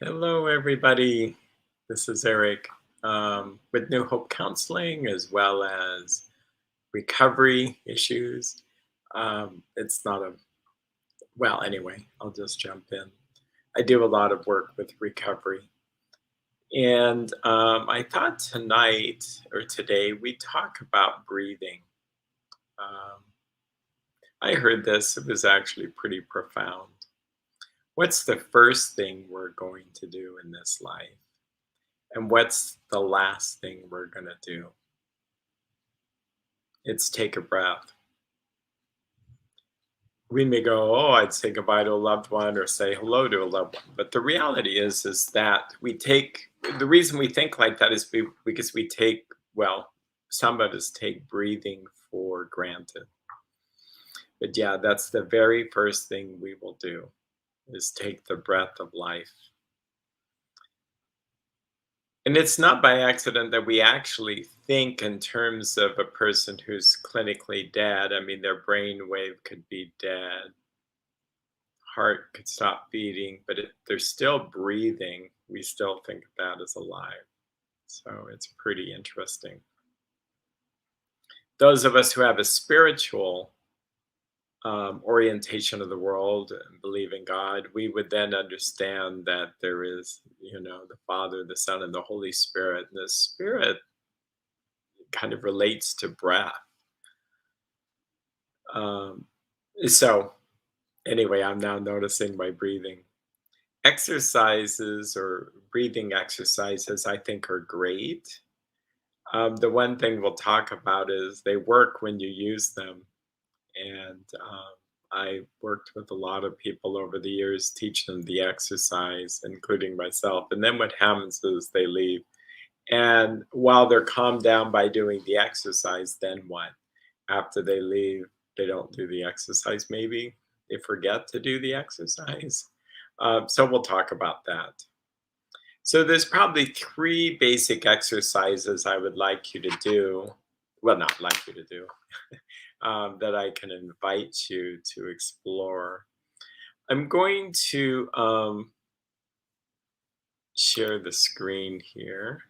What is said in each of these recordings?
Hello, everybody. This is Eric with New Hope Counseling as well as recovery issues. It's not a, well, anyway, I'll just jump in. I do a lot of work with recovery. And I thought tonight or today we talk about breathing. Um, I heard this, it was actually pretty profound. What's the first thing we're going to do in this life? And what's the last thing we're going to do? It's take a breath. We may go, oh, I'd say goodbye to a loved one or say hello to a loved one. But the reality is that we take, the reason we think like that is because we take, well, some of us take breathing for granted. But yeah, that's the very first thing we will do is take the breath of life. And it's not by accident that we actually think in terms of a person who's clinically dead. I mean, their brain wave could be dead, heart could stop beating, but if they're still breathing, we still think of that as alive. So it's pretty interesting. Those of us who have a spiritual orientation of the world and believe in God, we would then understand that there is, the Father, the Son, and the Holy Spirit. And the Spirit kind of relates to breath. Um, so, anyway, I'm now noticing my breathing. Exercises or breathing exercises, I think, are great. The one thing we'll talk about is they work when you use them. And I worked with a lot of people over the years, teach them the exercise, including myself. And then what happens is they leave. And while they're calmed down by doing the exercise, then what? After they leave, they don't do the exercise, maybe. They forget to do the exercise. So we'll talk about that. So there's probably three basic exercises I would like you to do. Well, not like you to do, that I can invite you to explore. I'm going to share the screen here.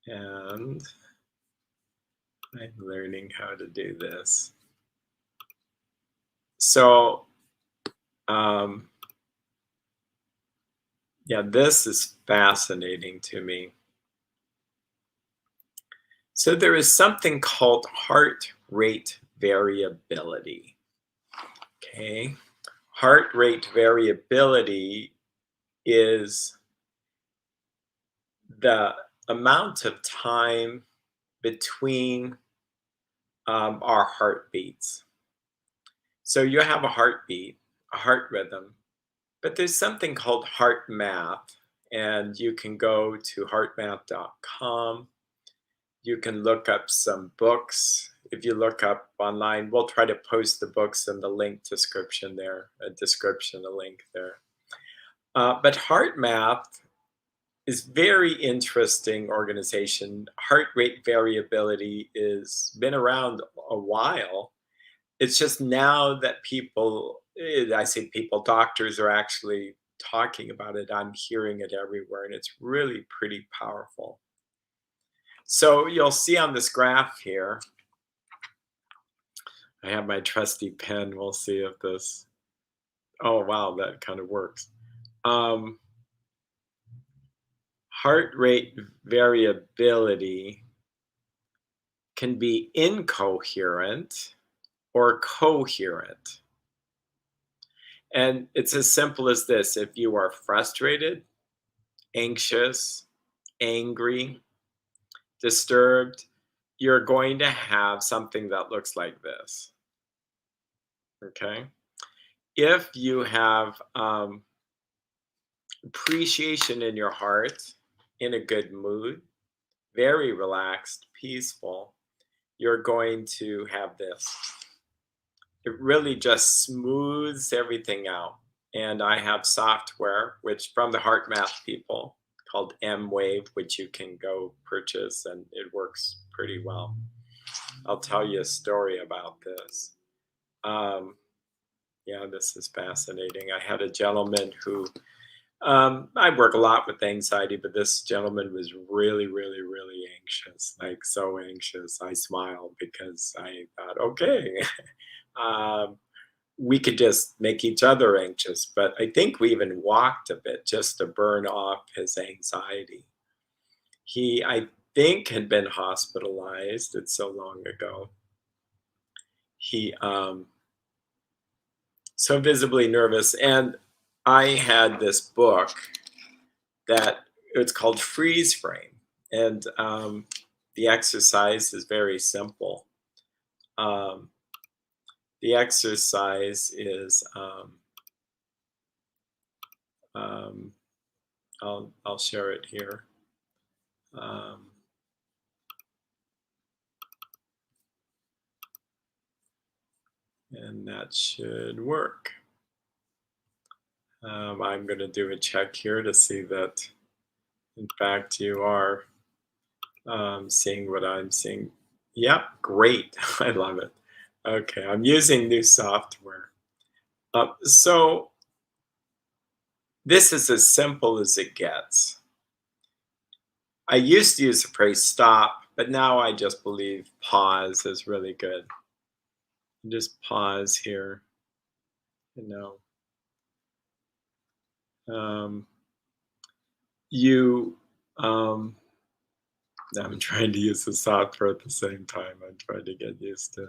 And I'm learning how to do this. So, yeah, this is fascinating to me. So there is something called heart rate variability. Okay. Heart rate variability is the amount of time between our heartbeats. So you have a heartbeat, a heart rhythm, but there's something called heart math, and you can go to heartmath.com. You can look up some books. If you look up online, we'll try to post the books in the link description there, a link there. But heart math is very interesting organization. Heart rate variability is been around a while. It's just now that people, I say people, doctors are actually talking about it. I'm hearing it everywhere, and it's really pretty powerful. So you'll see on this graph here, I have my trusty pen. We'll see if this, oh, wow, that kind of works. Heart rate variability can be incoherent or coherent. And it's as simple as this. If you are frustrated, anxious, angry, disturbed, you're going to have something that looks like this. Okay. If you have appreciation in your heart, in a good mood, very relaxed, peaceful, you're going to have this. It really just smooths everything out. And I have software, which from the Heart Math people, called M-Wave, which you can go purchase, and it works pretty well. I'll tell you a story about this. Yeah, this is fascinating. I had a gentleman who I work a lot with anxiety, but this gentleman was really, really, really anxious, like so anxious. I smiled because I thought, okay, um, we could just make each other anxious. But I think we even walked a bit just to burn off his anxiety. He, I think, had been hospitalized. It's so long ago. He, so visibly nervous. And I had this book that it's called Freeze Frame. And the exercise is very simple. Um, the exercise is, um, I'll share it here. Um, and that should work. I'm going to do a check here to see that, in fact, you are seeing what I'm seeing. Yep, great. I love it. Okay, I'm using new software. So this is as simple as it gets. I used to use the phrase stop, but now I just believe pause is really good. Just pause here, you know. Um, you, um, I'm trying to use the software at the same time. I'm trying to get used to.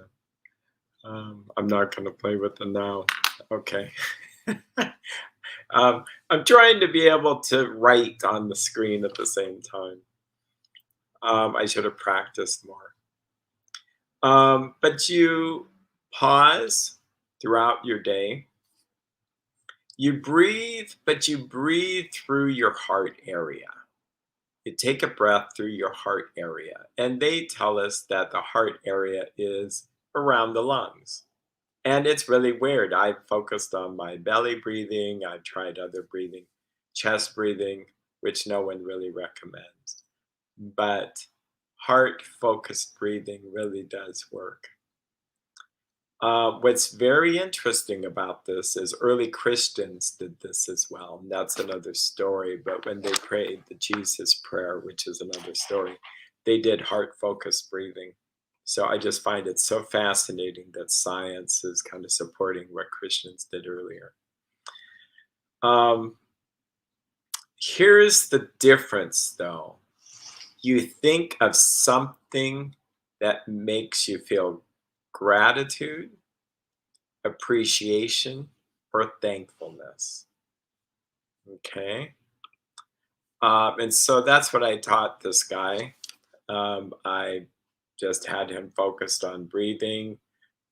I'm not going to play with it now. Okay. I'm trying to be able to write on the screen at the same time. I should have practiced more. But you pause throughout your day. You breathe, but you breathe through your heart area. You take a breath through your heart area. And they tell us that the heart area is around the lungs. And it's really weird. I've focused on my belly breathing. I've tried other breathing, chest breathing, which no one really recommends. But heart focused breathing really does work. What's very interesting about this is early Christians did this as well. And that's another story. But when they prayed the Jesus prayer, which is another story, they did heart focused breathing. So I just find it so fascinating that science is kind of supporting what Christians did earlier. Um, Here's the difference, though. You think of something that makes you feel gratitude, appreciation, or thankfulness. Okay. And so that's what I taught this guy. I just had him focused on breathing,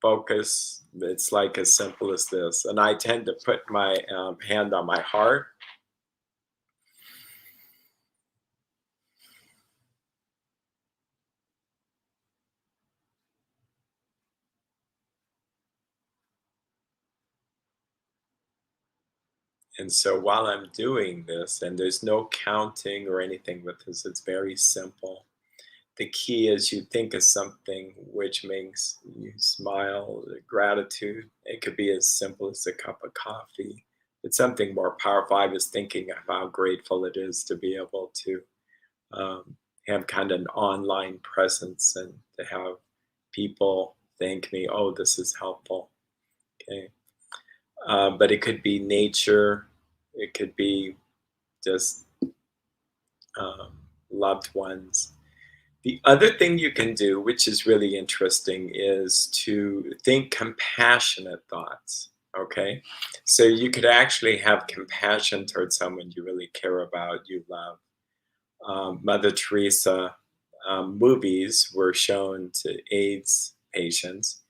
focus. It's like as simple as this. And I tend to put my hand on my heart. And so while I'm doing this, and there's no counting or anything with this, it's very simple. The key is you think of something which makes you smile, gratitude. It could be as simple as a cup of coffee. It's something more powerful. I was thinking of how grateful it is to be able to um, have kind of an online presence and to have people thank me, oh, this is helpful. Okay. But it could be nature, it could be just um, loved ones. The other thing you can do, which is really interesting, is to think compassionate thoughts. Okay. So you could actually have compassion towards someone you really care about, you love. Mother Teresa movies were shown to AIDS patients.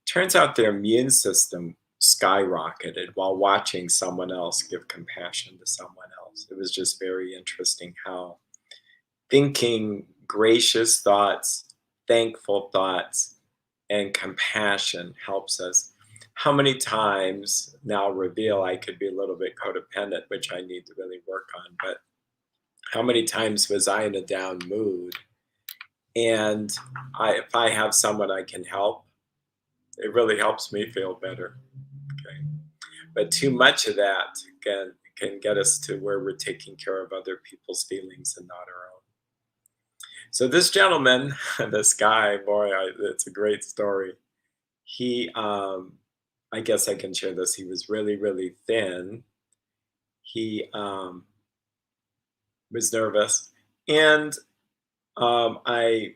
Turns out their immune system skyrocketed while watching someone else give compassion to someone else. It was just very interesting how thinking gracious thoughts, thankful thoughts, and compassion helps us. How many times now reveal I could be a little bit codependent, which I need to really work on, but how many times was I in a down mood? And if I have someone I can help, it really helps me feel better. Okay. But too much of that can get us to where we're taking care of other people's feelings and not our own. So this gentleman, this guy, boy, it's a great story. He, I guess I can share this. He was really, really thin. He was nervous, and I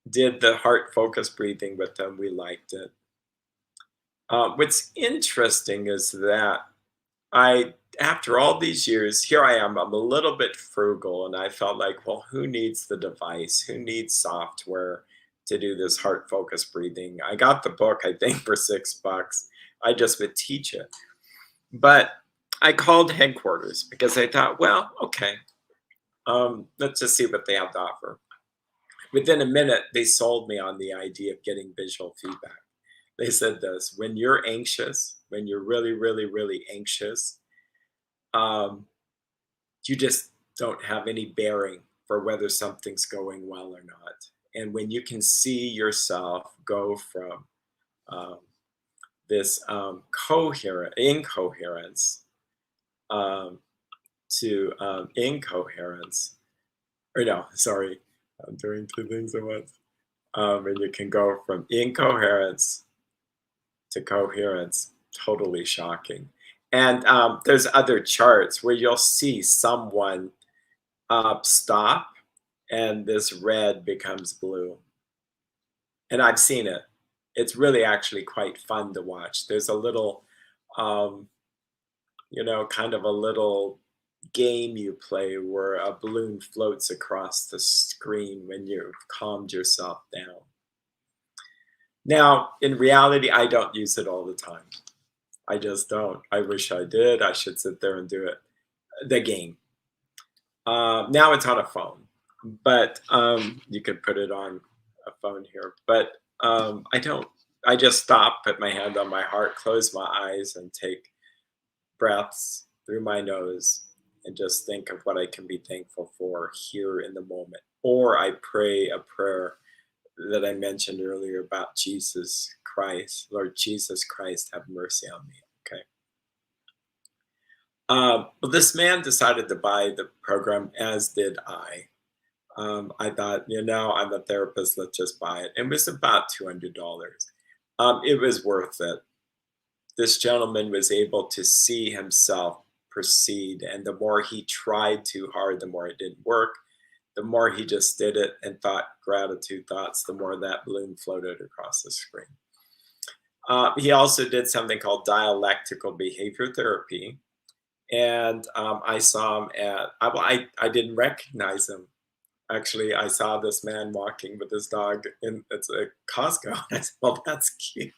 did the heart focus breathing with him. We liked it. What's interesting is that after all these years, here I am, I'm a little bit frugal, and I felt like, well, who needs the device? Who needs software to do this heart focus breathing? I got the book, I think, for $6. I just would teach it. But I called headquarters because I thought, well, okay, let's just see what they have to offer. Within a minute, they sold me on the idea of getting visual feedback. They said this: when you're anxious, when you're really, really, really anxious, um, you just don't have any bearing for whether something's going well or not. And when you can see yourself go from um, this incoherence um, to incoherence, or no, sorry, I'm doing two things at once. And you can go from incoherence to coherence, totally shocking. And there's other charts where you'll see someone stop and this red becomes blue. And I've seen it. It's really actually quite fun to watch. There's a little, um, kind of a little game you play where a balloon floats across the screen when you've calmed yourself down. Now, in reality, I don't use it all the time. I just don't. I wish I did. I should sit there and do it. The game. Now it's on a phone, but you could put it on a phone here. But I don't. I just stop, put my hand on my heart, close my eyes, and take breaths through my nose, and just think of what I can be thankful for here in the moment. Or I pray a prayer that I mentioned earlier about Jesus Christ. Lord Jesus Christ, have mercy on me. Okay. Well, this man decided to buy the program, as did I. I thought, I'm a therapist, let's just buy it. It was about $200. It was worth it. This gentleman was able to see himself proceed, and the more he tried too hard, the more it didn't work. The more he just did it and thought gratitude thoughts, the more that balloon floated across the screen. He also did something called dialectical behavior therapy. And I saw him I didn't recognize him. Actually, I saw this man walking with his dog it's a Costco. And I said, well, that's cute.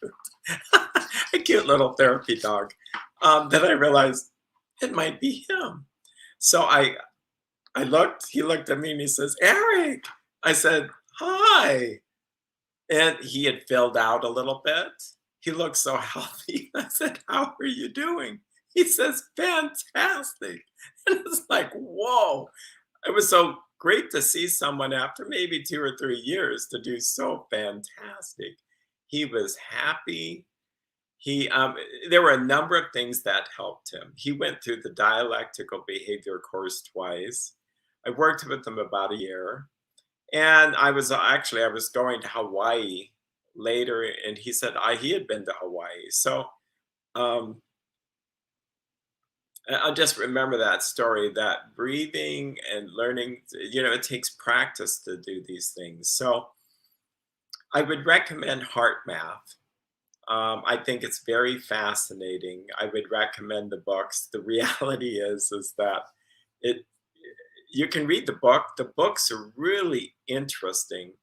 A cute little therapy dog. Then I realized it might be him. So I looked, he looked at me and he says, Eric. I said, hi. And he had filled out a little bit. He looked so healthy. I said, how are you doing? He says, fantastic. And it's like, whoa. It was so great to see someone after maybe 2 or 3 years to do so fantastic. He was happy. There were a number of things that helped him. He went through the dialectical behavior course twice. I worked with him about a year. And I was going to Hawaii later, and he said he had been to Hawaii. So um, I'll just remember that story, that breathing and learning, it takes practice to do these things. So I would recommend Heart Math. I think it's very fascinating. I would recommend the books. The reality is that it you can read the book. The books are really interesting,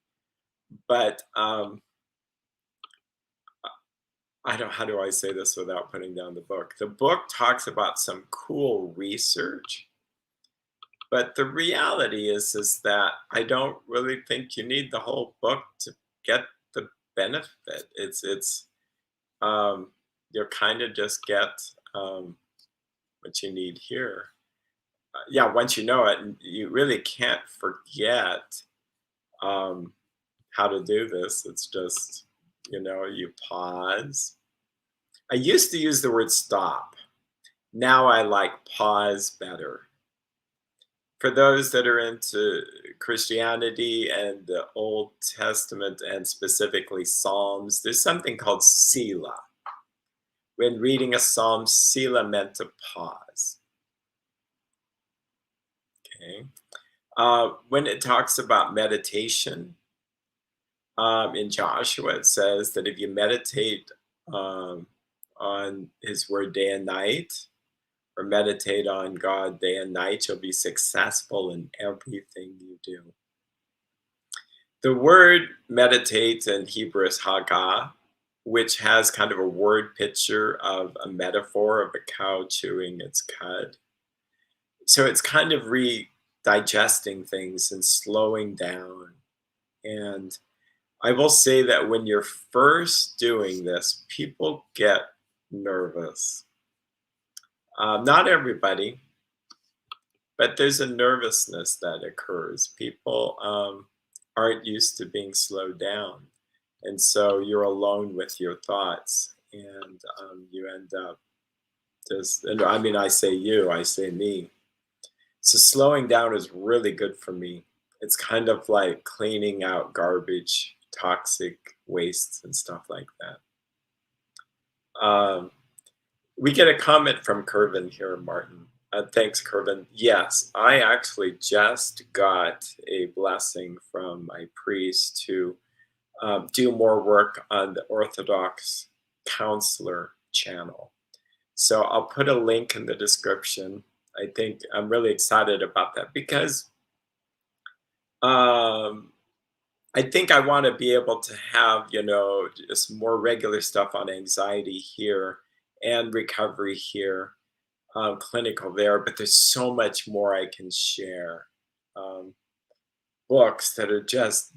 but I don't. How do I say this without putting down the book? The book talks about some cool research, but the reality is that I don't really think you need the whole book to get the benefit. It's you kind of just get what you need here. Yeah, once you know it, you really can't forget how to do this. It's just, you pause. I used to use the word stop. Now I like pause better. For those that are into Christianity and the Old Testament and specifically Psalms, there's something called Selah. When reading a psalm, Selah meant to pause. Okay. When it talks about meditation, in Joshua, it says that if you meditate um, on His Word day and night, or meditate on God day and night, you'll be successful in everything you do. The word meditate in Hebrew is Haggah, which has kind of a word picture of a metaphor of a cow chewing its cud. So it's kind of digesting things and slowing down. And I will say that when you're first doing this, people get nervous. Not everybody, but there's a nervousness that occurs. People aren't used to being slowed down. And so you're alone with your thoughts, and you end up just, and I mean, I say you, I say me. So slowing down is really good for me. It's kind of like cleaning out garbage, toxic wastes, and stuff like that. We get a comment from Kervin here, Martin. Thanks, Kervin. Yes, I actually just got a blessing from my priest to do more work on the Orthodox Counselor channel. So I'll put a link in the description. I think I'm really excited about that because um, I think I want to be able to have, just more regular stuff on anxiety here and recovery here, clinical there, but there's so much more I can share. Um, Books that are just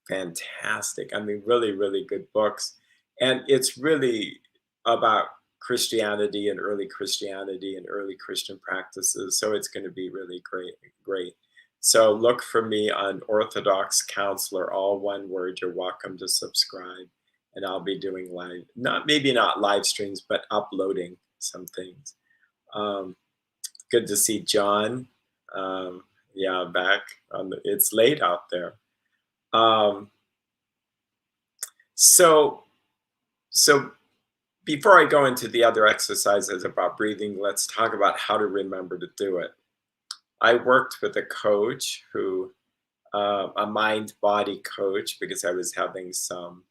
fantastic. I mean, really, really good books. And it's really about Christianity and early Christian practices. So it's going to be really great, great. So look for me on Orthodox Counselor, all one word. You're welcome to subscribe. And I'll be doing live, maybe not live streams, but uploading some things. Good to see John. Yeah, back on it's late out there. Um, so, so before I go into the other exercises about breathing, let's talk about how to remember to do it. I worked with a coach a mind-body coach, because I was having some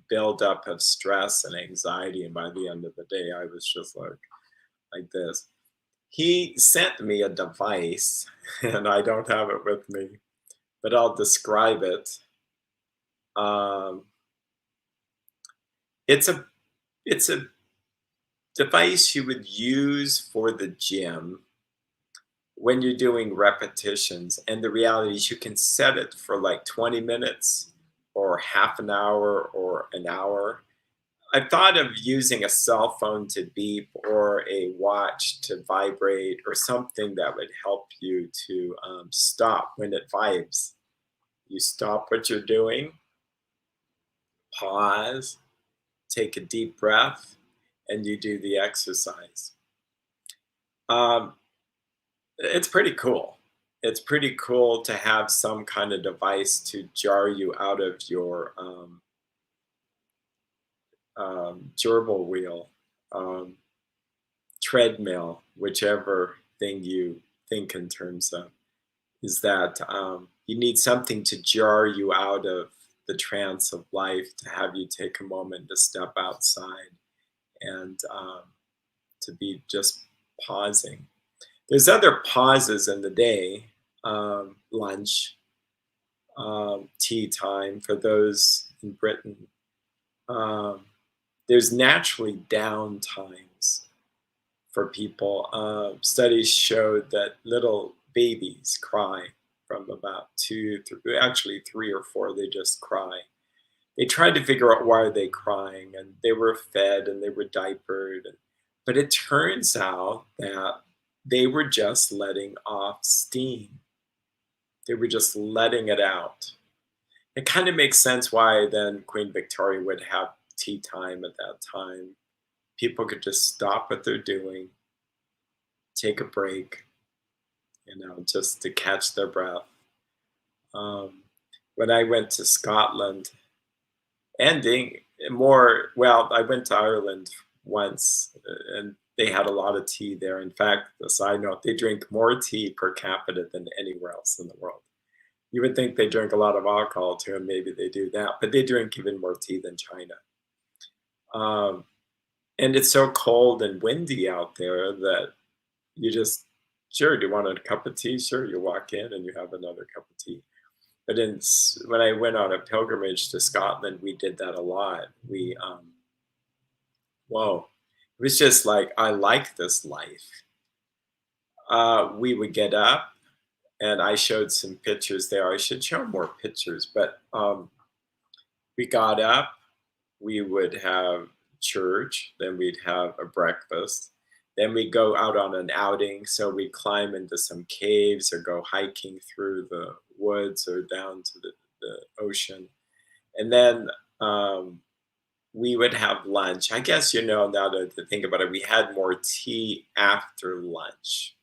buildup of stress and anxiety, and by the end of the day, I was just like this. He sent me a device, and I don't have it with me, but I'll describe it. Um, it's a it's a device you would use for the gym when you're doing repetitions. And the reality is you can set it for like 20 minutes or half an hour or an hour. I thought of using a cell phone to beep or a watch to vibrate or something that would help you to stop when it vibes. You stop what you're doing, pause, take a deep breath, and you do the exercise. Um, it's pretty cool. It's pretty cool to have some kind of device to jar you out of your gerbil wheel, um, treadmill, whichever thing you think in terms of, is that you need something to jar you out of the trance of life, to have you take a moment to step outside and to be just pausing. There's other pauses in the day, lunch, tea time for those in Britain. There's naturally down times for people. Studies showed that little babies cry from about 3 or 4, they just cry. They tried to figure out why are they crying, and they were fed and they were diapered. But it turns out that they were just letting off steam. They were just letting it out. It kind of makes sense why then Queen Victoria would have tea time at that time. People could just stop what they're doing, take a break, just to catch their breath. Um, when I went to Scotland, ending more, well, I went to Ireland once, and they had a lot of tea there. In fact, a side note, they drink more tea per capita than anywhere else in the world. You would think they drink a lot of alcohol too, and maybe they do that, but they drink even more tea than China. Um, and it's so cold and windy out there that you just, sure, do you want a cup of tea? Sure, you walk in and you have another cup of tea. But when I went on a pilgrimage to Scotland, we did that a lot. Whoa, it was just like, I like this life. We would get up, and I showed some pictures there. I should show more pictures, but we got up, we would have church, then we'd have a breakfast, then we'd go out on an outing. So we'd climb into some caves or go hiking through the woods or down to the ocean. And then we would have lunch. I guess, now to think about it, we had more tea after lunch.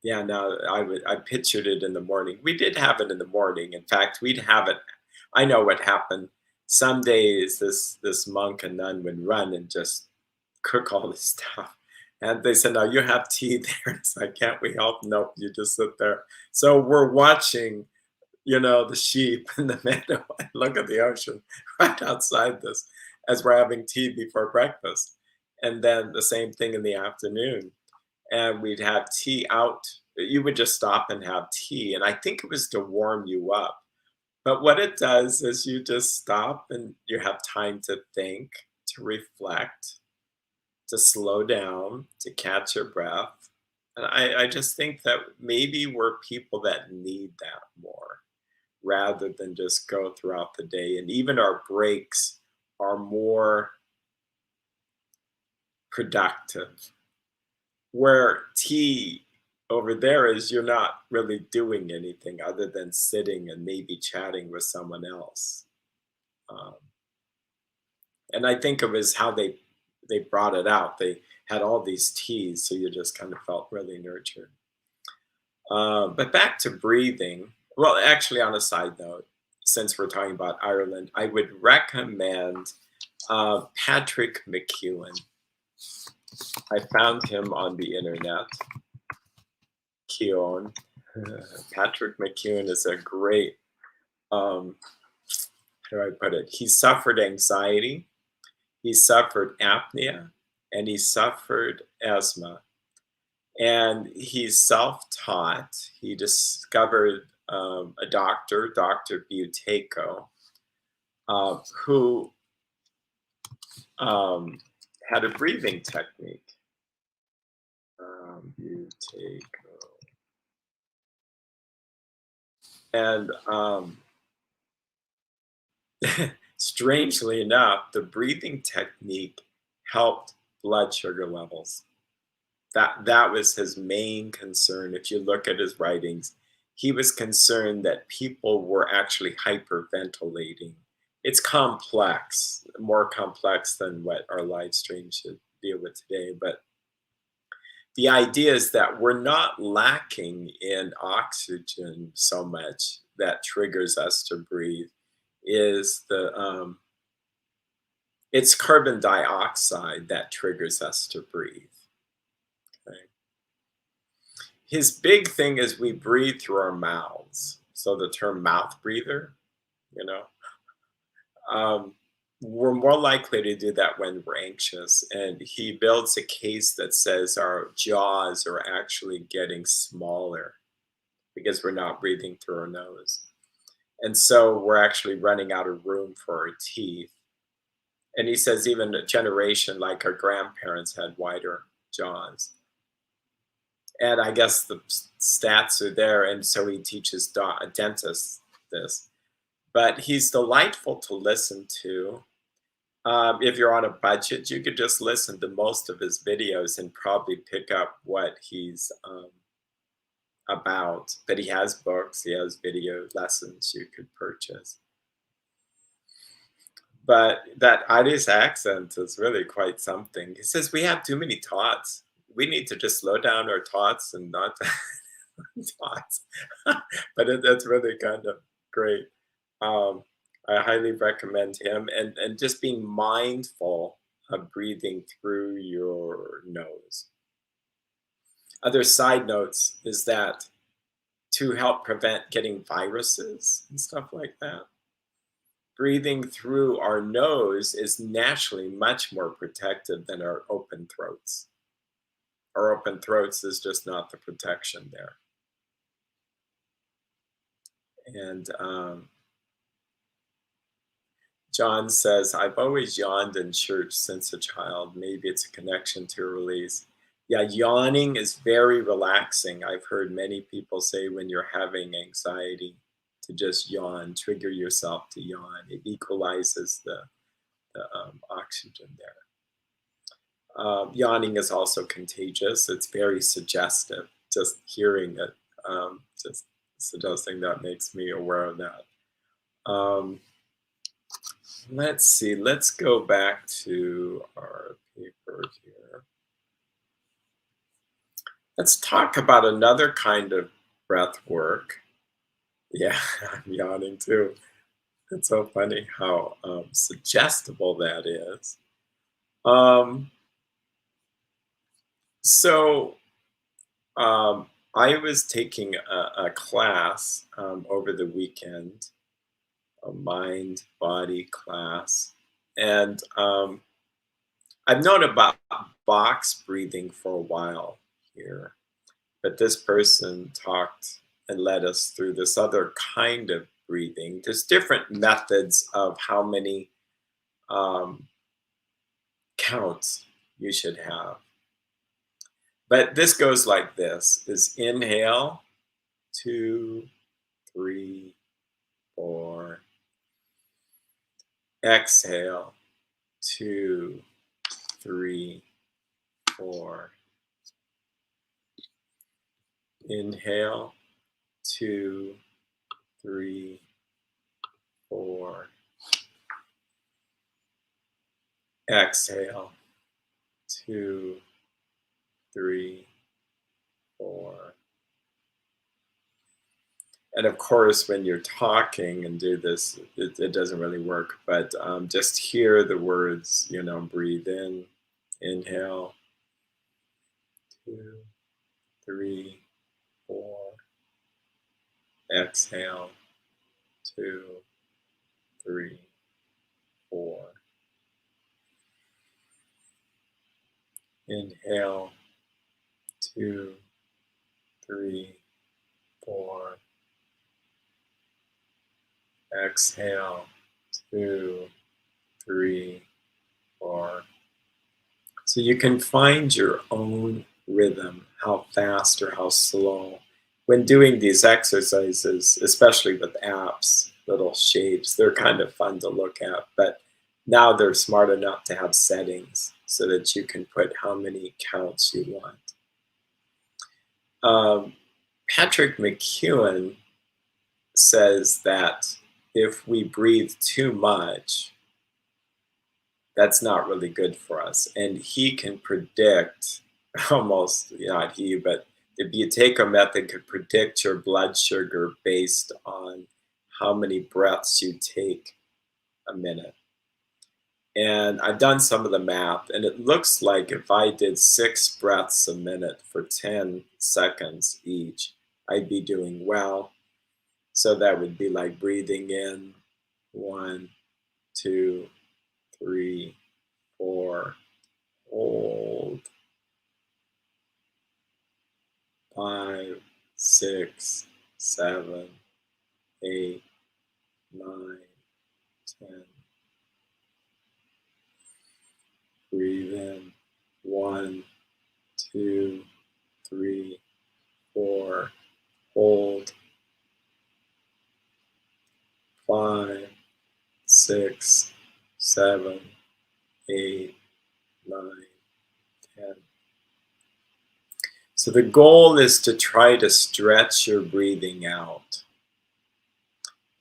Yeah, no, I pictured it in the morning. We did have it in the morning. In fact, we'd have it. I know what happened. Some days this monk and nun would run and just cook all this stuff. And they said, "No, you have tea there." It's like, "Can't we help?" Nope, you just sit there. So we're watching, the sheep in the meadow and look at the ocean right outside this as we're having tea before breakfast. And then the same thing in the afternoon, and we'd have tea out. You would just stop and have tea, and I think it was to warm you up. But what it does is you just stop and you have time to think, to reflect, to slow down, to catch your breath. And I just think that maybe we're people that need that more rather than just go throughout the day. And even our breaks are more productive. Where tea over there is, you're not really doing anything other than sitting and maybe chatting with someone else. Um, and I think of as how they brought it out. They had all these teas, so you just kind of felt really nurtured. But back to breathing. Well, actually, on a side note, since we're talking about Ireland, I would recommend Patrick McKeown. I found him on the internet. Keown. Patrick McKeown is a great, how do I put it? He suffered anxiety, he suffered apnea, and he suffered asthma. And he's self taught. He discovered a doctor, Dr. Buteyko, who had a breathing technique. Buteyko. And strangely enough, the breathing technique helped blood sugar levels. That was his main concern. If you look at his writings, he was concerned that people were actually hyperventilating. It's complex, more complex than what our live stream should deal with today. But the idea is that we're not lacking in oxygen so much that triggers us to breathe. It's carbon dioxide that triggers us to breathe. Okay. His big thing is we breathe through our mouths. So the term mouth breather, you know, we're more likely to do that when we're anxious. And he builds a case that says our jaws are actually getting smaller because we're not breathing through our nose. And so we're actually running out of room for our teeth. And he says even a generation like our grandparents had wider jaws. And I guess the stats are there, and so he teaches dentists this. But he's delightful to listen to. If you're on a budget, you could just listen to most of his videos and probably pick up what he's about. But he has books, he has video lessons you could purchase. But that Irish accent is really quite something. He says we have too many thoughts. we need to just slow down our thoughts and not thoughts. But that's really kind of great. Um, I highly recommend him, and just being mindful of breathing through your nose. Other side notes is that to help prevent getting viruses and stuff like that, breathing through our nose is naturally much more protective than our open throats. Our open throats is just not the protection there. And John says, I've always yawned in church since a child. Maybe it's a connection to a release. Yeah, yawning is very relaxing. I've heard many people say when you're having anxiety to just yawn, trigger yourself to yawn. It equalizes the oxygen there. Yawning is also contagious. It's very suggestive. Just hearing it, just suggesting that makes me aware of that. Let's see. Let's go back to our paper here. Let's talk about another kind of breath work. Yeah, I'm yawning too. It's so funny how suggestible that is. Um, so I was taking a class over the weekend, a mind body class, and I've known about box breathing for a while here, but this person talked and led us through this other kind of breathing. There's different methods of how many um, counts you should have. But this goes like this is inhale, 2, 3, 4. Exhale, 2, 3, 4. Inhale, 2, 3, 4. Exhale, 2, 3, 4. And of course, when you're talking and do this, it doesn't really work. But just hear the words, breathe in, inhale, 2, 3, 4. Exhale, 2, 3, 4. Inhale, 2, 3, 4. Exhale, 2, 3, 4. So you can find your own rhythm, how fast or how slow. When doing these exercises, especially with apps, little shapes, they're kind of fun to look at, but now they're smart enough to have settings so that you can put how many counts you want. Patrick McKeown says that if we breathe too much, that's not really good for us. And he can predict, almost not he, but the Buteyko method could predict your blood sugar based on how many breaths you take a minute. And I've done some of the math, and it looks like if I did 6 breaths a minute for 10 seconds each, I'd be doing well. So that would be like breathing in 1, 2, 3, 4, hold, 5, 6, 7, 8, 9, 10. Breathe in 1, 2, 3, 4, hold, 5, 6, 7, 8, 9, 10. So the goal is to try to stretch your breathing out.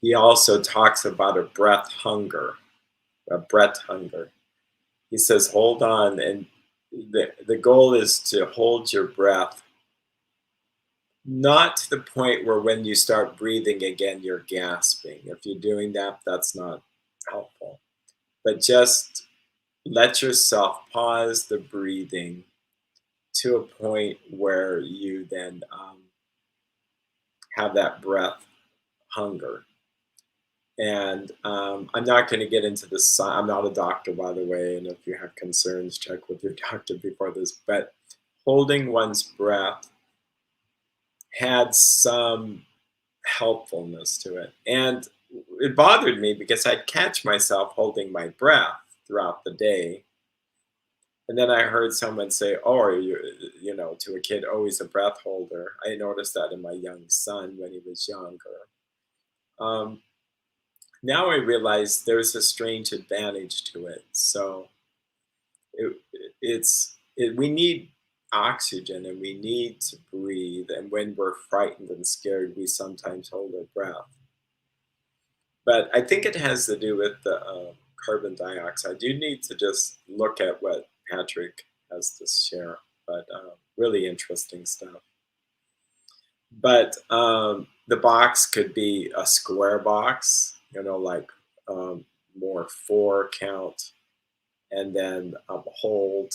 He also talks about a breath hunger. He says, hold on, and the goal is to hold your breath, not to the point where when you start breathing again, you're gasping. If you're doing that, that's not helpful. But just let yourself pause the breathing to a point where you then have that breath hunger. And I'm not going to get into this. I'm not a doctor, by the way. And if you have concerns, check with your doctor before this. But holding one's breath had some helpfulness to it. And it bothered me because I'd catch myself holding my breath throughout the day. And then I heard someone say, "Oh, are you, to a kid, oh, he's a breath holder." I noticed that in my young son when he was younger. Um, Now I realize there's a strange advantage to it. So it, we need oxygen and we need to breathe. And when we're frightened and scared, we sometimes hold our breath. But I think it has to do with the carbon dioxide. You need to just look at what Patrick has to share. But really interesting stuff. But the box could be a square box, like more four count, and then hold,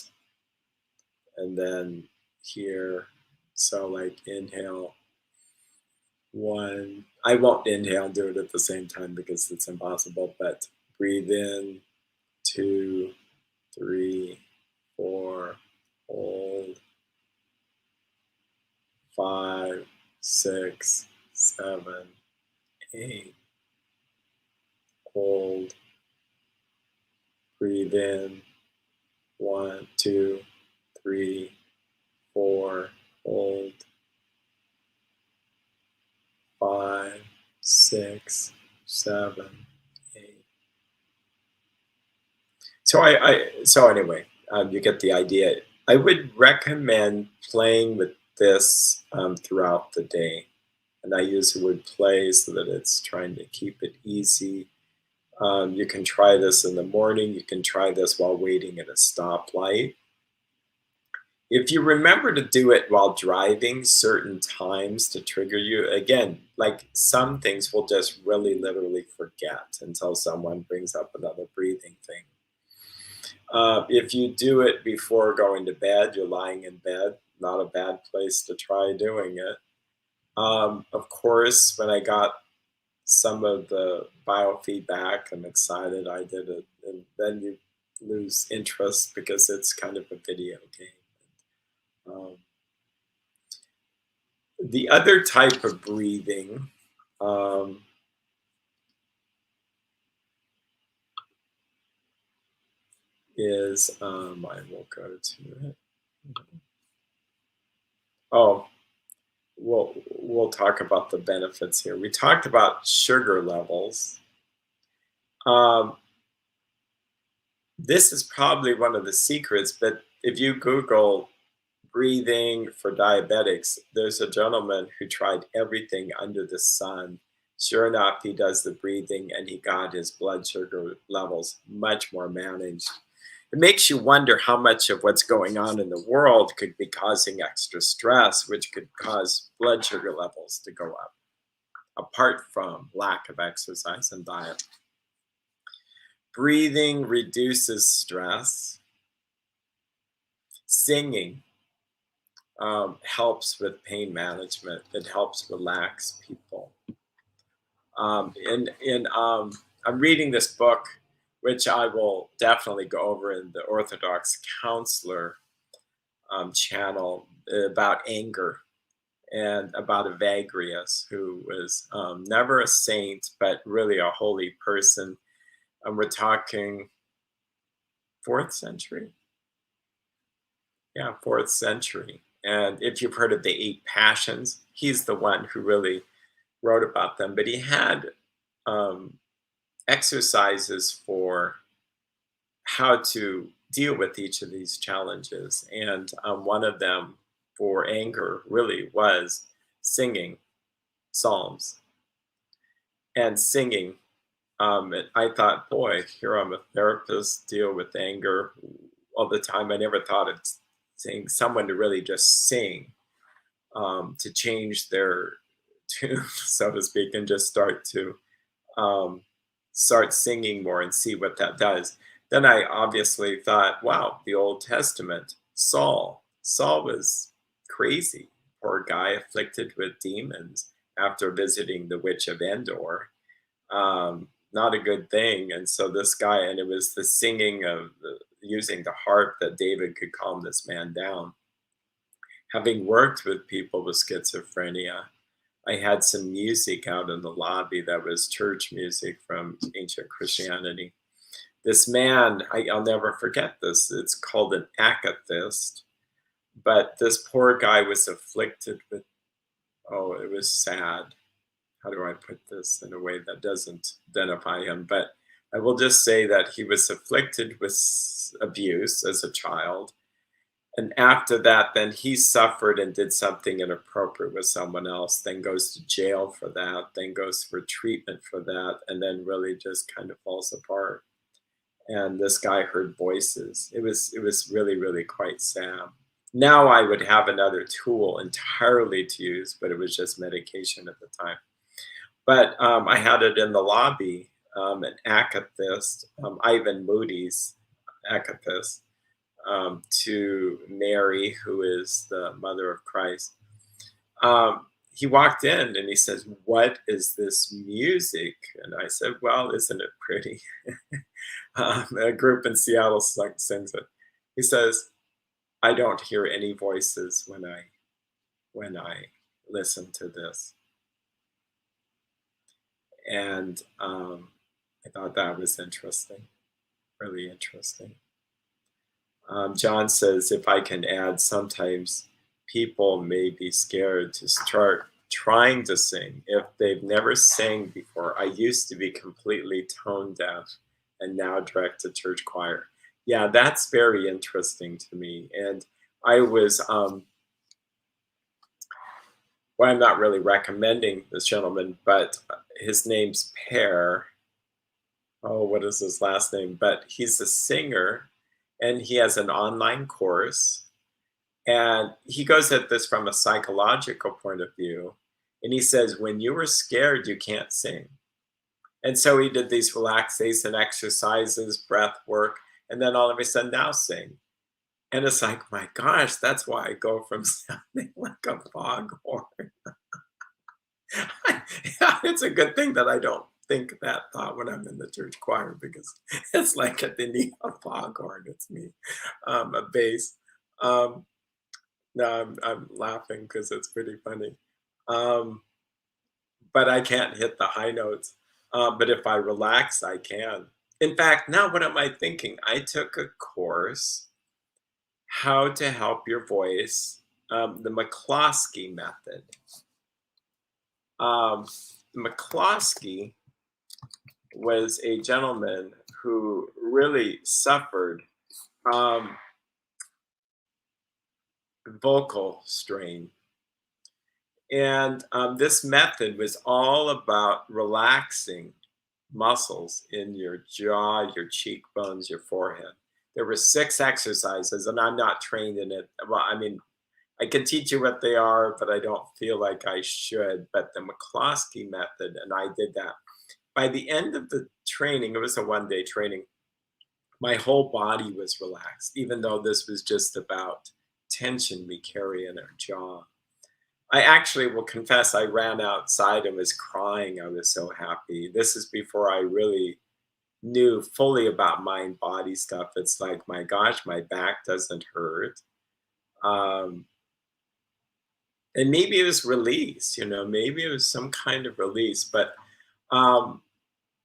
and then here. So like inhale one. I won't inhale and do it at the same time because it's impossible, but breathe in, two, three, four, hold, five, six, seven, eight, hold, breathe in, one, two, three, four, hold, five, six, seven, eight. So anyway, you get the idea. I would recommend playing with this throughout the day. And I use the word play so that it's trying to keep it easy. You can try this in the morning. You can try this while waiting at a stoplight. If you remember to do it while driving certain times to trigger you, again, like some things we'll just really literally forget until someone brings up another breathing thing. If you do it before going to bed, you're lying in bed, not a bad place to try doing it. Of course, when I got some of the biofeedback, I'm excited I did it. And then you lose interest because it's kind of a video game. Um, the other type of breathing is, I will go to it. Oh, we'll talk about the benefits here. We talked about sugar levels. Um, this is probably one of the secrets, but if you Google breathing for diabetics, there's a gentleman who tried everything under the sun. Sure enough, he does the breathing and he got his blood sugar levels much more managed. It makes you wonder how much of what's going on in the world could be causing extra stress, which could cause blood sugar levels to go up, apart from lack of exercise and diet. Breathing reduces stress. Singing helps with pain management. It helps relax people. I'm reading this book, which I will definitely go over in the Orthodox Counselor channel, about anger and about Evagrius, who was never a saint, but really a holy person. And we're talking 4th century. Yeah, 4th century. And if you've heard of the 8 Passions, he's the one who really wrote about them. But he had exercises for how to deal with each of these challenges. And one of them for anger really was singing psalms and singing. And I thought, boy, here I'm a therapist, deal with anger. all the time. I never thought of saying someone to really just sing, to change their tune, so to speak, and just um, start singing more and see what that does. Then I obviously thought, wow, the Old Testament, Saul. Saul was crazy, poor guy afflicted with demons after visiting the witch of Endor. Not a good thing. And so this guy, and it was the singing of using the harp that David could calm this man down. Having worked with people with schizophrenia, I had some music out in the lobby that was church music from ancient Christianity. This man, I'll never forget this. It's called an akathist, but this poor guy was afflicted with, oh, it was sad. How do I put this in a way that doesn't identify him? But I will just say that he was afflicted with abuse as a child. And after that, then he suffered and did something inappropriate with someone else, then goes to jail for that, then goes for treatment for that, and then really just kind of falls apart. And this guy heard voices. It was really, really quite sad. Now I would have another tool entirely to use, but it was just medication at the time. But I had it in the lobby, an akathist, Ivan Moody's akathist, to Mary, who is the mother of Christ. He walked in and he says, "What is this music?" And I said, "Well, isn't it pretty?" A group in Seattle sings it. He says, "I don't hear any voices when I listen to this." And I thought that was interesting, really interesting. John says, if I can add, sometimes people may be scared to start trying to sing if they've never sang before. I used to be completely tone deaf and now direct to church choir. Yeah, that's very interesting to me. And I was, well, I'm not really recommending this gentleman, but his name's Pear. Oh, what is his last name? But he's a singer and he has an online course. And he goes at this from a psychological point of view. And he says, when you were scared, you can't sing. And so he did these relaxation exercises, breath work, and then all of a sudden now sing. And it's like, my gosh, that's why I go from sounding like a foghorn. It's a good thing that I don't think that thought when I'm in the church choir because it's like they need a foghorn. It's me, a bass. Um, no, I'm laughing because it's pretty funny. Um, but I can't hit the high notes. But if I relax, I can. In fact, now what am I thinking? I took a course, How to Help Your Voice, the McCloskey method. McCloskey was a gentleman who really suffered vocal strain. And this method was all about relaxing muscles in your jaw, your cheekbones, your forehead. There were 6 exercises, and I'm not trained in it. Well, I mean, I can teach you what they are, but I don't feel like I should. But the McCloskey method, and I did that. By the end of the training, it was a one-day training, my whole body was relaxed, even though this was just about tension we carry in our jaw. I actually will confess I ran outside and was crying. I was so happy. This is before I really knew fully about mind body stuff. It's like, my gosh, my back doesn't hurt. Um, and maybe it was release, maybe it was some kind of release. But um,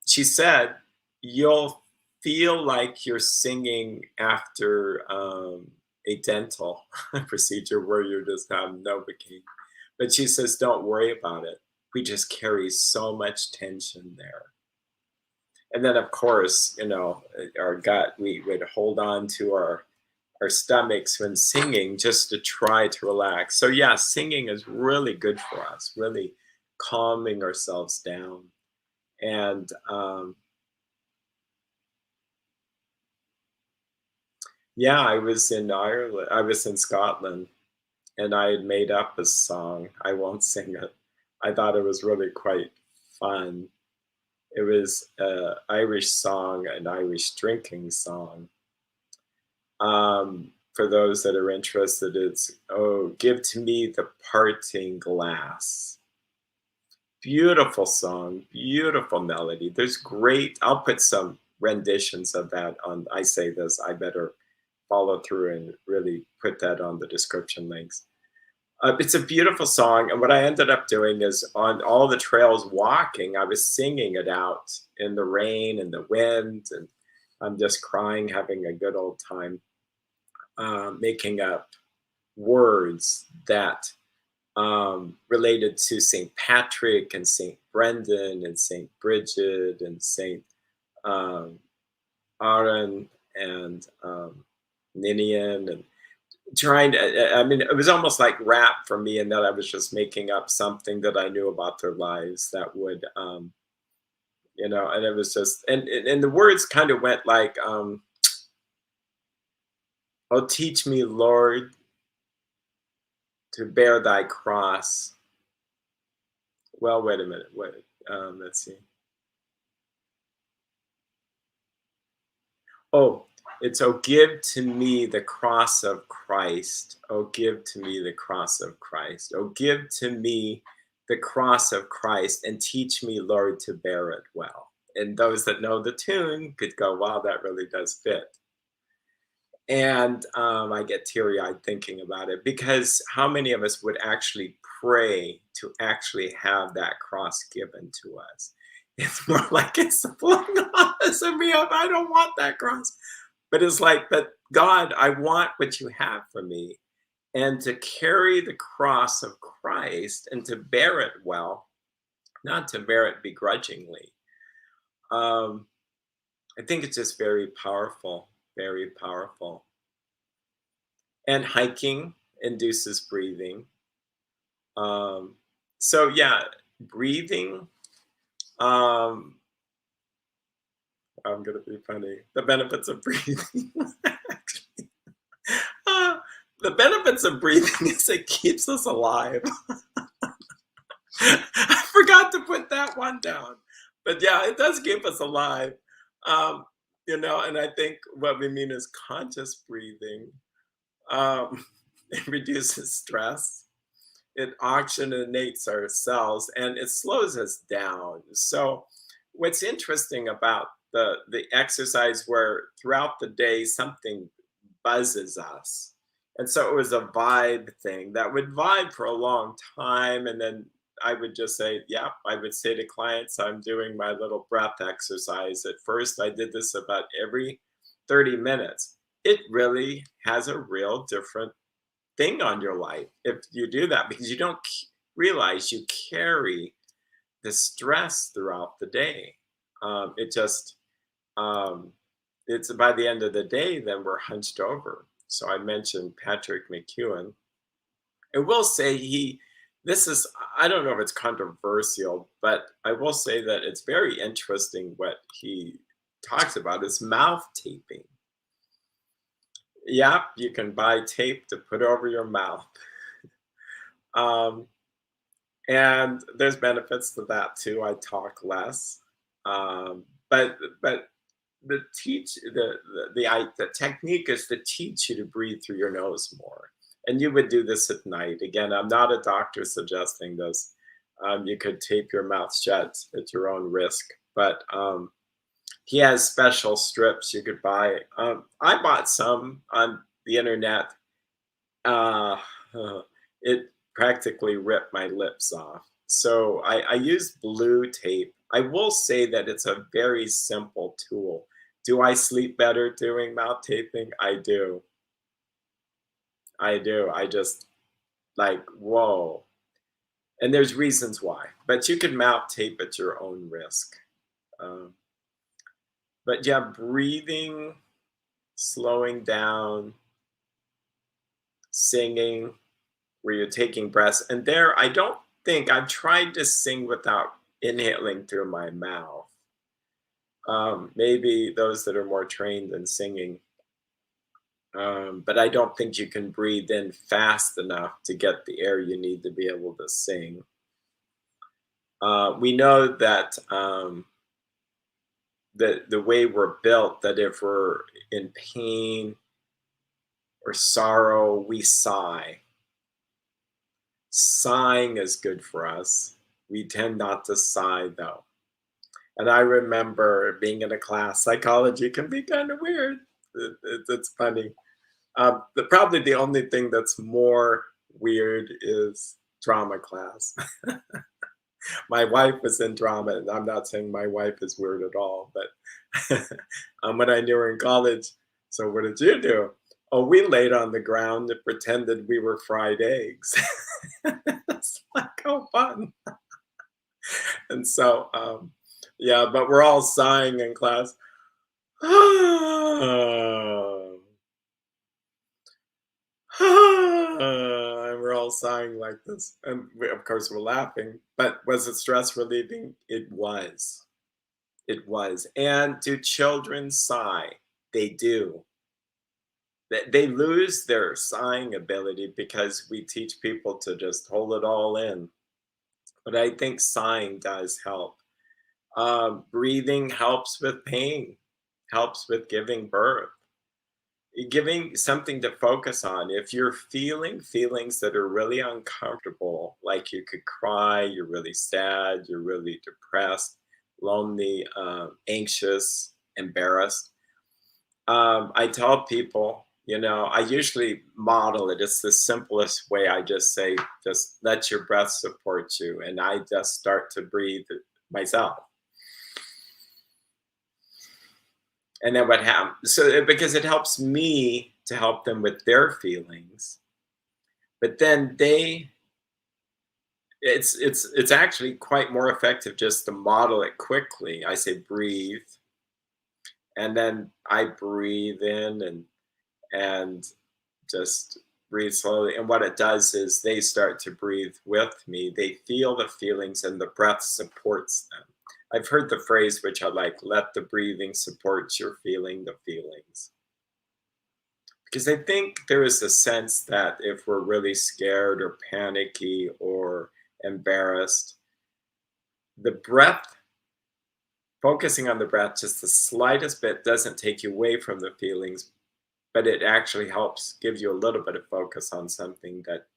she said, you'll feel like you're singing after a dental procedure where you're just having Novocaine. But she says, don't worry about it. We just carry so much tension there. And then, of course, our gut, we would hold on to our stomachs when singing just to try to relax. So yeah, singing is really good for us, really calming ourselves down. And Yeah, I was in Ireland. I was in Scotland, and I had made up a song. I won't sing it. I thought it was really quite fun. It was an Irish song, an Irish drinking song. For those that are interested, it's "Oh, Give to Me the Parting Glass." Beautiful song, beautiful melody. There's great. I'll put some renditions of that on. I say this, I better follow through and really put that on the description links. It's a beautiful song, and what I ended up doing is on all the trails walking, I was singing it out in the rain and the wind, and I'm just crying, having a good old time, making up words that related to St. Patrick and St. Brendan and St. Bridget and St. Um, Aaron and Ninian and trying to, I mean, it was almost like rap for me in that I was just making up something that I knew about their lives that would, and it was just, and the words kind of went like, "Oh, teach me, Lord, to bear thy cross." Well, wait a minute. Wait, let's see. Oh, it's "Oh, give to me the cross of Christ. Oh, give to me the cross of Christ. Oh, give to me the cross of Christ and teach me, Lord, to bear it well." And those that know the tune could go, wow, that really does fit. And I get teary eyed thinking about it because how many of us would actually pray to actually have that cross given to us? It's more like it's the opposite of me. I don't want that cross. But it's like, but God, I want what you have for me. And to carry the cross of Christ and to bear it well, not to bear it begrudgingly. Um, I think it's just very powerful, very powerful. And hiking induces breathing. Um, so yeah, breathing. Um, I'm gonna be funny. The benefits of breathing. Uh, the benefits of breathing is it keeps us alive. I forgot to put that one down. But yeah, it does keep us alive. Um, and I think what we mean is conscious breathing. It reduces stress, it oxygenates our cells, and it slows us down. So, what's interesting about the exercise where throughout the day something buzzes us. And so it was a vibe thing that would vibe for a long time. And then I would just say, yeah, I would say to clients, I'm doing my little breath exercise. At first, I did this about every 30 minutes. It really has a real different thing on your life if you do that because you don't realize you carry the stress throughout the day. It just, um, it's by the end of the day, then we're hunched over. So I mentioned Patrick McKeown. I will say this is, I don't know if it's controversial, but I will say that it's very interesting what he talks about is mouth taping. Yeah, you can buy tape to put over your mouth. Um, and there's benefits to that too. I talk less. But the technique is to teach you to breathe through your nose more. And you would do this at night. Again, I'm not a doctor suggesting this. You could tape your mouth shut at your own risk. But he has special strips you could buy. I bought some on the internet. Uh, it practically ripped my lips off. So I used blue tape. I will say that it's a very simple tool. Do I sleep better doing mouth taping? I do. I do. I just like, whoa. And there's reasons why, but you can mouth tape at your own risk. Um, but yeah, breathing, slowing down, singing, where you're taking breaths. And there, I don't think I've tried to sing without inhaling through my mouth. Maybe those that are more trained in singing But I don't think you can breathe in fast enough to get the air you need to be able to sing. We know that the way we're built, that if we're in pain or sorrow, we sigh. Sighing is good for us. We tend not to sigh though. And I remember being in a class, psychology can be kind of weird. It's funny. Probably the only thing that's more weird is drama class. My wife was in drama, and I'm not saying my wife is weird at all, but when I knew her in college, so what did you do? Oh, we laid on the ground and pretended we were fried eggs. It's like, oh, fun. And so, yeah, but we're all sighing in class. And we're all sighing like this. And of course, we're laughing. But was it stress relieving? It was. It was. And do children sigh? They do. They lose their sighing ability because we teach people to just hold it all in. But I think sighing does help. Breathing helps with pain, helps with giving birth, giving something to focus on. If you're feeling feelings that are really uncomfortable, like you could cry, you're really sad, you're really depressed, lonely, anxious, embarrassed, I tell people, I usually model it. It's the simplest way. I just say, just let your breath support you. And I just start to breathe myself. And then what happens? So because it helps me to help them with their feelings, but then it's actually quite more effective just to model it quickly. I say breathe, and then I breathe in and just breathe slowly. And what it does is they start to breathe with me. They feel the feelings, and the breath supports them. I've heard the phrase, which I like, let the breathing support your feeling the feelings. Because I think there is a sense that if we're really scared or panicky or embarrassed, the breath, focusing on the breath just the slightest bit, doesn't take you away from the feelings, but it actually helps give you a little bit of focus on something that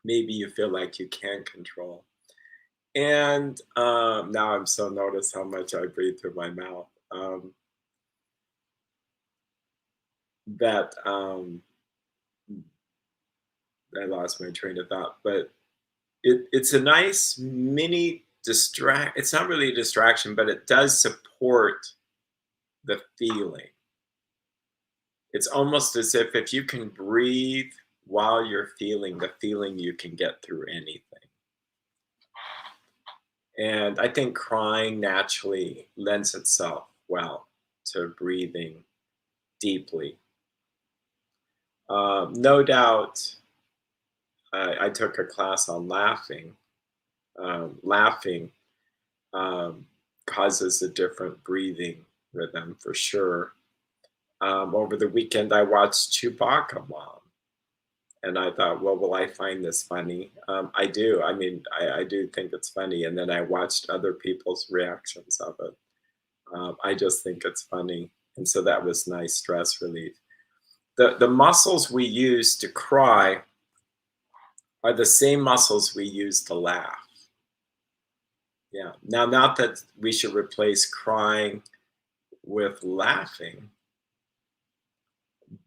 maybe you feel like you can't control. And now I'm so notice how much I breathe through my mouth. That I lost my train of thought, but it's a nice mini distract. It's not really a distraction, but it does support the feeling. It's almost as if you can breathe while you're feeling the feeling, you can get through anything. And I think crying naturally lends itself well to breathing deeply. No doubt, I took a class on laughing. Laughing causes a different breathing rhythm for sure. Over the weekend, I watched Chewbacca Mom, and I thought, well, will I find this funny? I do. I mean, I do think it's funny. And then I watched other people's reactions of it. I just think it's funny. And so that was nice stress relief. The muscles we use to cry are the same muscles we use to laugh. Yeah. Now, not that we should replace crying with laughing,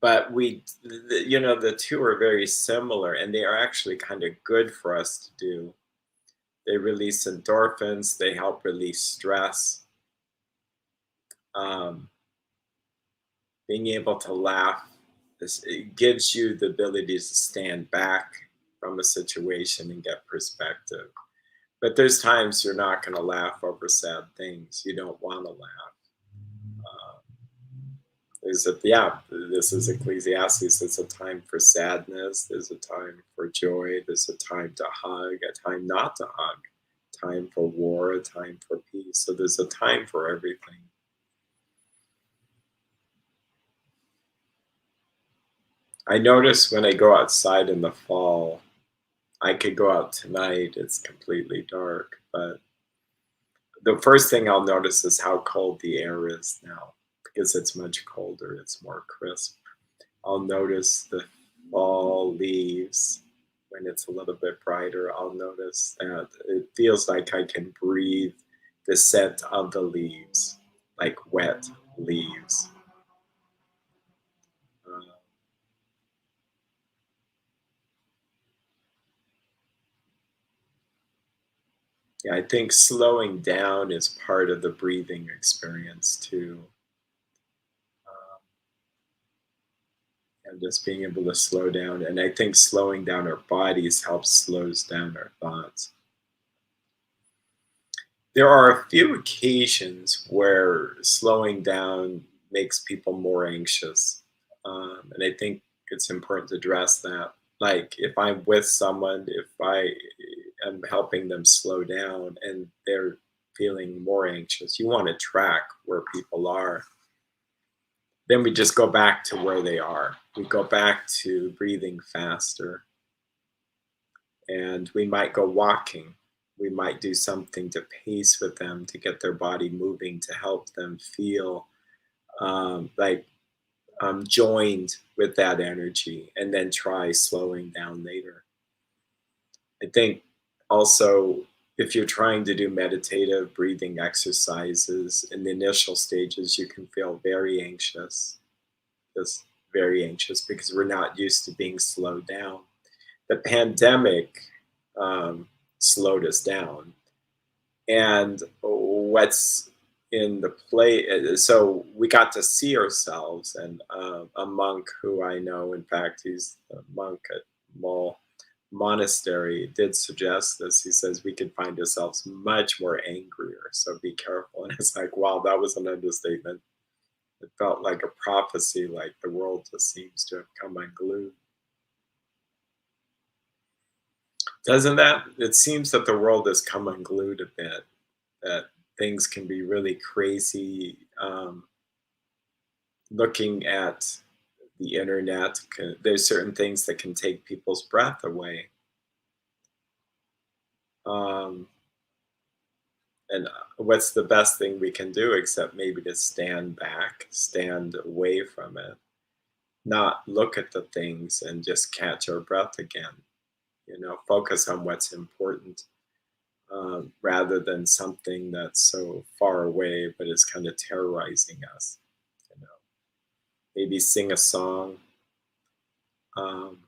but the two are very similar, and they are actually kind of good for us to do. They release endorphins, they help release stress. Um, Being able to laugh, it gives you the ability to stand back from a situation and get perspective. But there's times you're not going to laugh over sad things. You don't want to laugh. This is Ecclesiastes. It's a time for sadness. There's a time for joy. There's a time to hug, a time not to hug, time for war, a time for peace. So there's a time for everything. I notice when I go outside in the fall, I could go out tonight, it's completely dark, but the first thing I'll notice is how cold the air is now because it's much colder, it's more crisp. I'll notice the fall leaves when it's a little bit brighter. I'll notice that it feels like I can breathe the scent of the leaves, like wet leaves. Uh, yeah, I think slowing down is part of the breathing experience too. Um, and just being able to slow down. And I think slowing down our bodies helps slows down our thoughts. There are a few occasions where slowing down makes people more anxious. And I think it's important to address that. Like if I'm with someone, if I am helping them slow down and they're feeling more anxious, you want to track where people are. Then we just go back to where they are. We go back to breathing faster and we might go walking. We might do something to pace with them to get their body moving to help them feel like joined with that energy and then try slowing down later. I think also if you're trying to do meditative breathing exercises in the initial stages, you can feel very anxious, just very anxious because we're not used to being slowed down. The pandemic um, slowed us down. And what's in the play, so we got to see ourselves. And a monk who I know, in fact, he's a monk at Mole Monastery, did suggest this. He says we could find ourselves much more angrier. So be careful. And it's like, wow, that was an understatement. It felt like a prophecy, like the world just seems to have come unglued. Doesn't that? It seems that the world has come unglued a bit, that things can be really crazy. Looking at the internet, there's certain things that can take people's breath away. Um, and what's the best thing we can do except maybe to stand back, stand away from it, not look at the things and just catch our breath again, focus on what's important rather than something that's so far away but is kind of terrorizing us. You know, maybe sing a song. Um,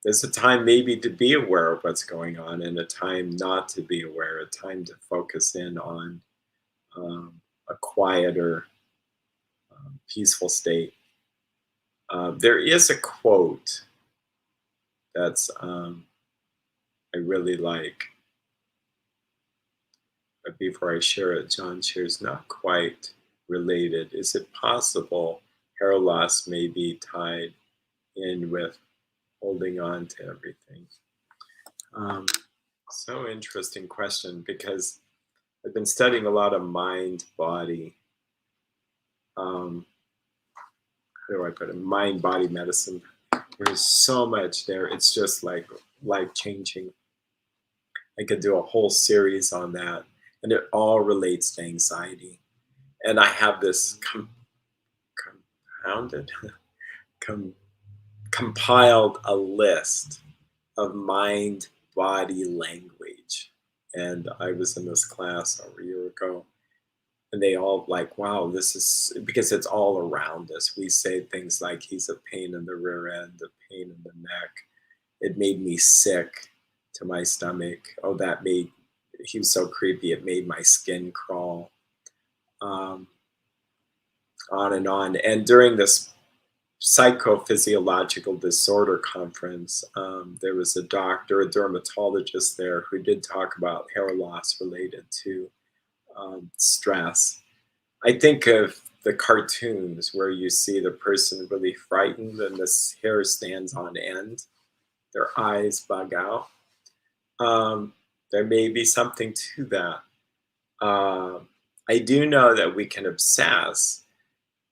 there's a time maybe to be aware of what's going on, and a time not to be aware. A time to focus in on a quieter, peaceful state. There is a quote that's I really like. But before I share it, John shares not quite related. Is it possible hair loss may be tied in with holding on to everything? Um, so interesting question because I've been studying a lot of mind body. Um, how do I put it? Mind body medicine. There's so much there. It's just like life changing. I could do a whole series on that, and it all relates to anxiety. And I have this compounded, com- compiled a list of mind body language. And I was in this class over a year ago, and they all like, wow, this is because it's all around us. We say things like, he's a pain in the rear end, a pain in the neck. It made me sick to my stomach. Oh, he was so creepy, it made my skin crawl. Um, on and on. And during this psychophysiological disorder conference, there was a doctor, a dermatologist there who did talk about hair loss related to stress. I think of the cartoons where you see the person really frightened and this hair stands on end, their eyes bug out. There may be something to that. I do know that we can obsess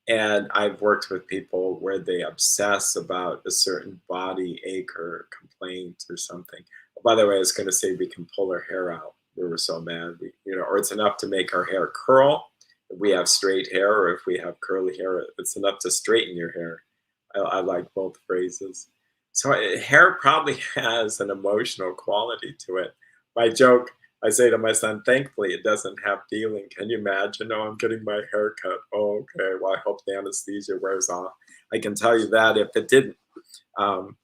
And I've worked with people where they obsess about a certain body ache or complaint or something. By the way, I was going to say we can pull our hair out. We were so mad, or it's enough to make our hair curl if we have straight hair, or if we have curly hair, it's enough to straighten your hair. I like both phrases. So hair probably has an emotional quality to it. My joke, I say to my son, thankfully it doesn't have feeling. Can you imagine? Oh, I'm getting my hair cut. Oh, okay. Well, I hope the anesthesia wears off. I can tell you that if it didn't, um,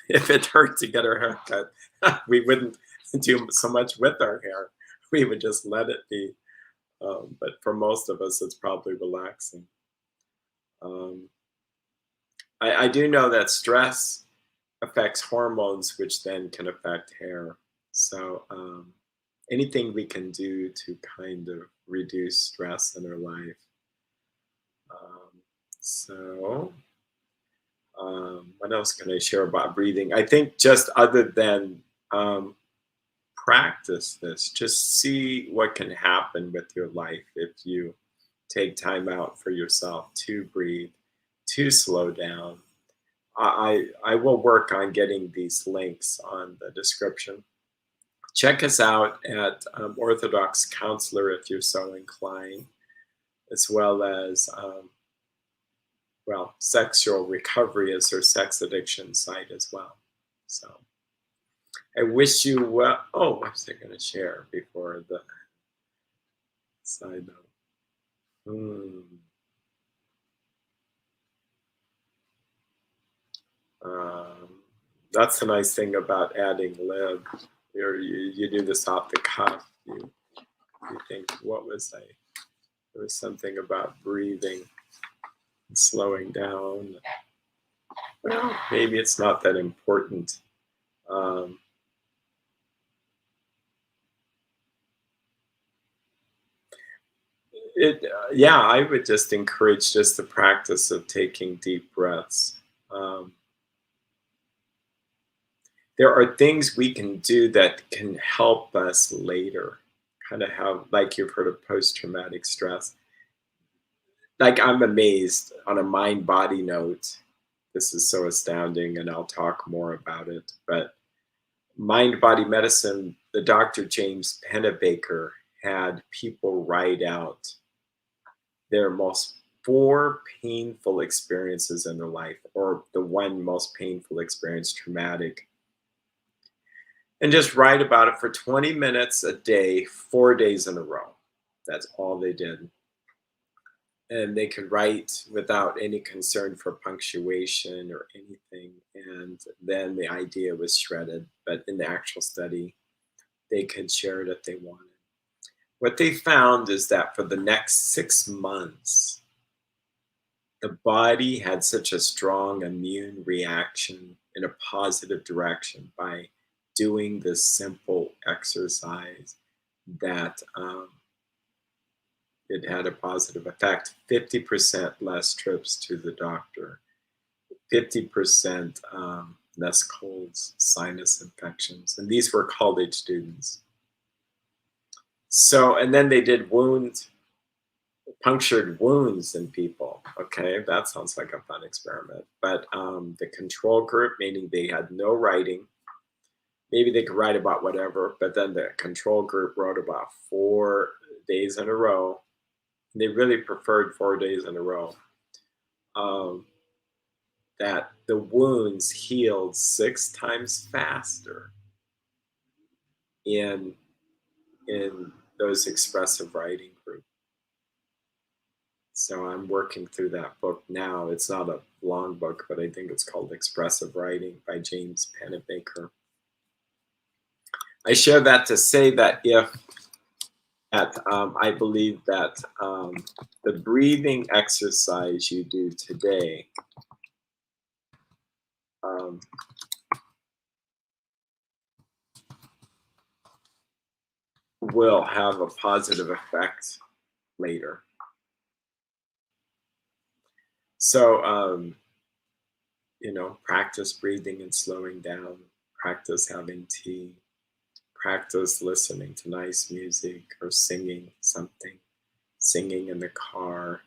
if it hurt to get our hair cut, we wouldn't do so much with our hair. We would just let it be. But for most of us, it's probably relaxing. Um, I do know that stress affects hormones, which then can affect hair. So anything we can do to kind of reduce stress in our life. Um, so what else can I share about breathing? I think just other than um, practice this, just see what can happen with your life if you take time out for yourself to breathe, to slow down. I will work on getting these links on the description. Check us out at Orthodox Counselor if you're so inclined, as well as, well, Sexual Recovery is our sex addiction site as well. So I wish you well. Oh, what was I going to share before the side note? Hmm. Um, that's the nice thing about adding lib. You do this off the cuff. You think, what was I? There was something about breathing and slowing down. Well, maybe it's not that important. Um, yeah, I would just encourage just the practice of taking deep breaths. Um, there are things we can do that can help us later. Kind of how, like you've heard of post traumatic stress. Like I'm amazed on a mind body note. This is so astounding, and I'll talk more about it. But mind body medicine, the Dr. James Pennebaker had people write out their most four painful experiences in their life, or the one most painful experience, traumatic, and just write about it for 20 minutes a day, 4 days in a row. That's all they did. And they could write without any concern for punctuation or anything. And then the idea was shredded. But in the actual study, they could share it if they wanted. What they found is that for the next 6 months, the body had such a strong immune reaction in a positive direction by doing this simple exercise that it had a positive effect. 50% less trips to the doctor, 50% less colds, sinus infections, and these were college students. So, and then they did punctured wounds in people. Okay, that sounds like a fun experiment. But the control group, meaning they had no writing, maybe they could write about whatever, but then the control group wrote about 4 days in a row. They really preferred 4 days in a row. Um, that the wounds healed 6 times faster in those expressive writing groups. So I'm working through that book now. It's not a long book, but I think it's called Expressive Writing by James Pennebaker. I share that to say that I believe that the breathing exercise you do today um, will have a positive effect later. So, practice breathing and slowing down, practice having tea, practice listening to nice music or singing something, singing in the car,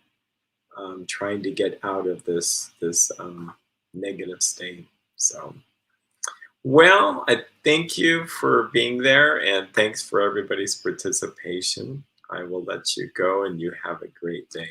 trying to get out of this negative state. So, well, I thank you for being there, and thanks for everybody's participation. I will let you go, and you have a great day.